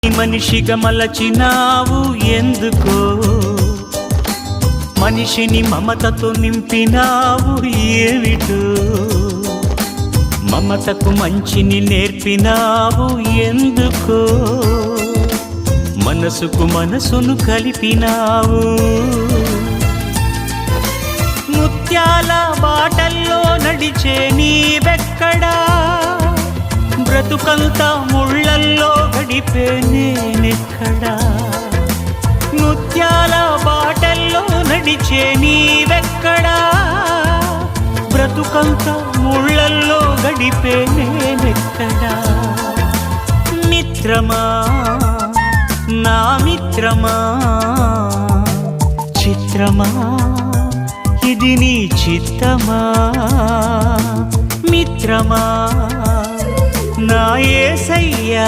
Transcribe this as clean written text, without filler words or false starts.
మనిషిగా మలచినావు ఎందుకో, మనిషిని మమతతో నింపినావు ఏమిటో, మమతకు మంచిని నేర్పినావు ఎందుకో, మనసుకు మనసును కలిపినావు. ముత్యాల బాటల్లో నడిచే నీవెక్కడా, బ్రతుకంతా ముళ్ళల్లో గడిపే నేనెక్కడా. ముత్యాల బాటల్లో నడిచే నీవెక్కడా, బ్రతుకంతా ముళ్ళల్లో గడిపే నేనెక్కడా. మిత్రమా నా మిత్రమా, చిత్రమా ఇది నీ చిత్తమా. మిత్రమా నా యేసయ్యా.